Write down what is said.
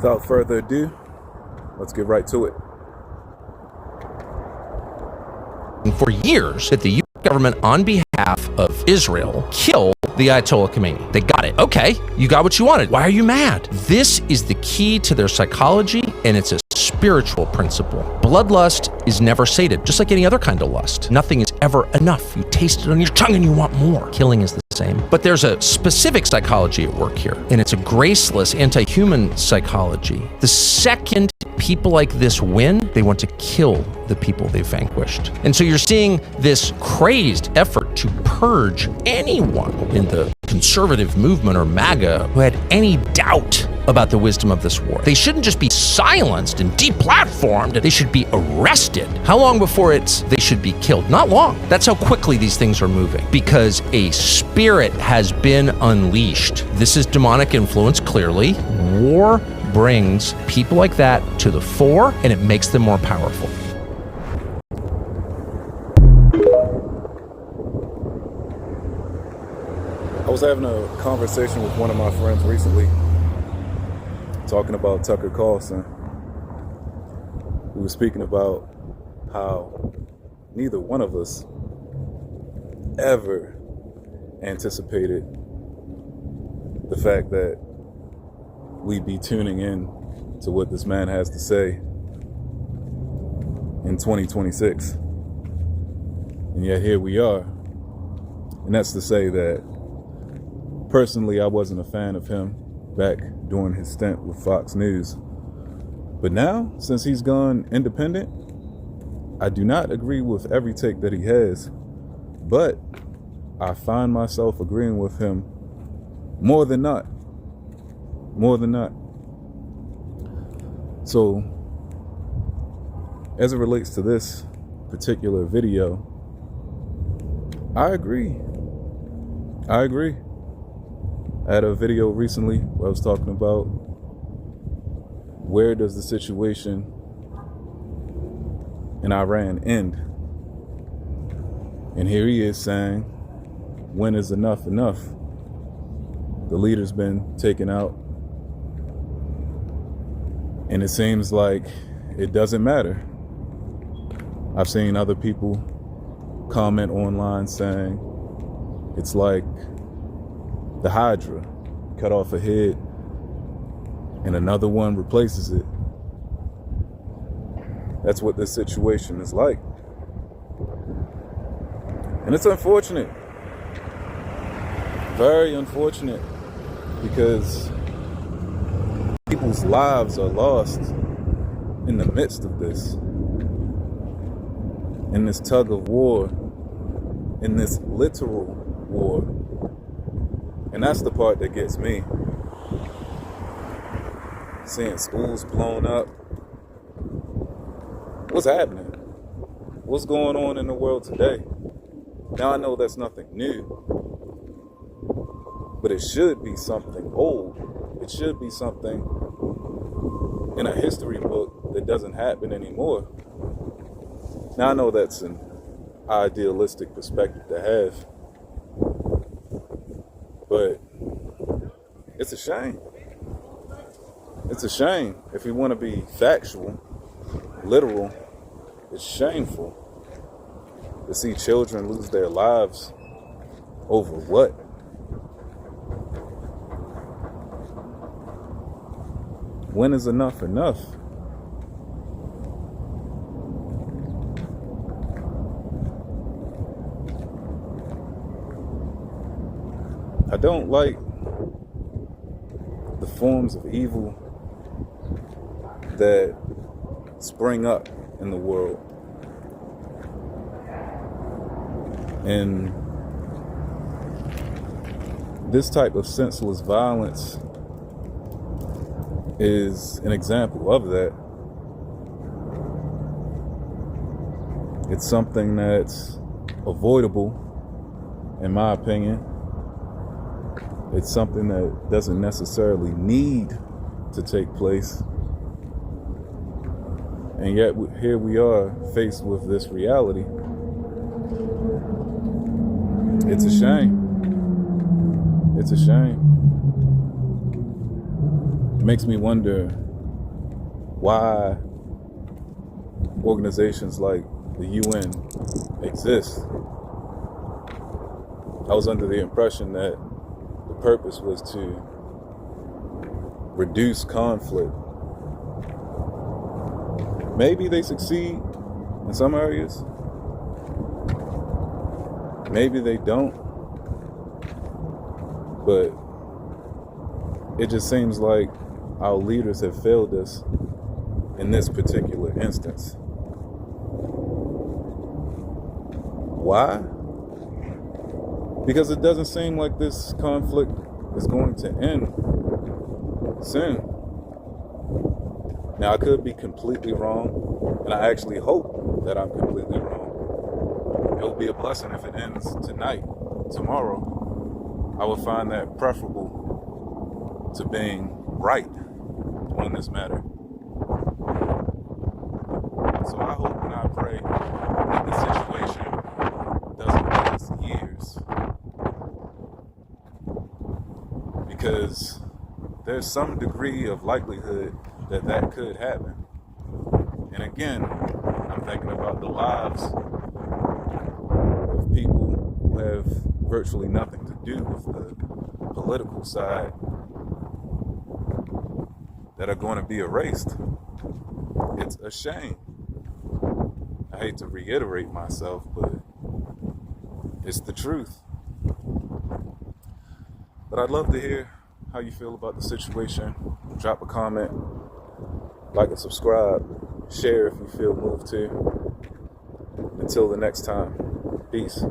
Without further ado, let's get right to it. For years, that the U.S. government, on behalf of Israel, killed the Ayatollah Khomeini. They got it. Okay, you got what you wanted. Why are you mad? This is the key to their psychology, and it's a spiritual principle. Bloodlust is never sated, just like any other kind of lust. Nothing is ever enough. You taste it on your tongue and you want more. Killing is the same. But there's a specific psychology at work here, and it's a graceless, anti-human psychology. The second people like this win, they want to kill the people they've vanquished. And so you're seeing this crazed effort to purge anyone in the conservative movement or MAGA who had any doubt about the wisdom of this war. They shouldn't just be silenced and deplatformed. They should be arrested. How long before they should be killed? Not long. That's how quickly these things are moving, because a spirit has been unleashed. This is demonic influence, clearly. War brings people like that to the fore, and it makes them more powerful. I was having a conversation with one of my friends recently, talking about Tucker Carlson. We were speaking about how neither one of us ever anticipated the fact that we'd be tuning in to what this man has to say in 2026. And yet here we are. And that's to say that personally, I wasn't a fan of him back during his stint with Fox News. But now, since he's gone independent, I do not agree with every take that he has, but I find myself agreeing with him more than not. More than not. So, as it relates to this particular video, I agree. I had a video recently where I was talking about where does the situation in Iran end? And here he is saying, when is enough enough? The leader's been taken out, and it seems like it doesn't matter. I've seen other people comment online saying it's like the Hydra, cut off a head and another one replaces it. That's what this situation is like. And it's unfortunate. Very unfortunate, because people's lives are lost in the midst of this. In this tug of war, in this literal war. And that's the part that gets me. Seeing schools blown up. What's happening? What's going on in the world today? Now I know that's nothing new, but it should be something old. It should be something in a history book that doesn't happen anymore. Now I know that's an idealistic perspective to have, but it's a shame. It's a shame. If you want to be factual, literal, it's shameful to see children lose their lives over what? When is enough enough? I don't like the forms of evil that spring up in the world. And this type of senseless violence is an example of that. It's something that's avoidable, in my opinion. It's something that doesn't necessarily need to take place. And yet here we are faced with this reality. It's a shame. It's a shame. It makes me wonder why organizations like the UN exist. I was under the impression that the purpose was to reduce conflict. Maybe they succeed in some areas. Maybe they don't. But it just seems like our leaders have failed us in this particular instance. Why? Because it doesn't seem like this conflict is going to end soon. Now, I could be completely wrong, and I actually hope that I'm completely wrong. It will be a blessing if it ends tonight, tomorrow. I would find that preferable to being right on this matter. So I hope and I pray that the situation doesn't last years, because there's some degree of likelihood that that could happen. And again, I'm thinking about the lives of people who have virtually nothing to do with the political side that are going to be erased. It's a shame. I hate to reiterate myself, but it's the truth. But I'd love to hear how you feel about the situation. Drop a comment, like and subscribe, share if you feel moved to. Until the next time, peace.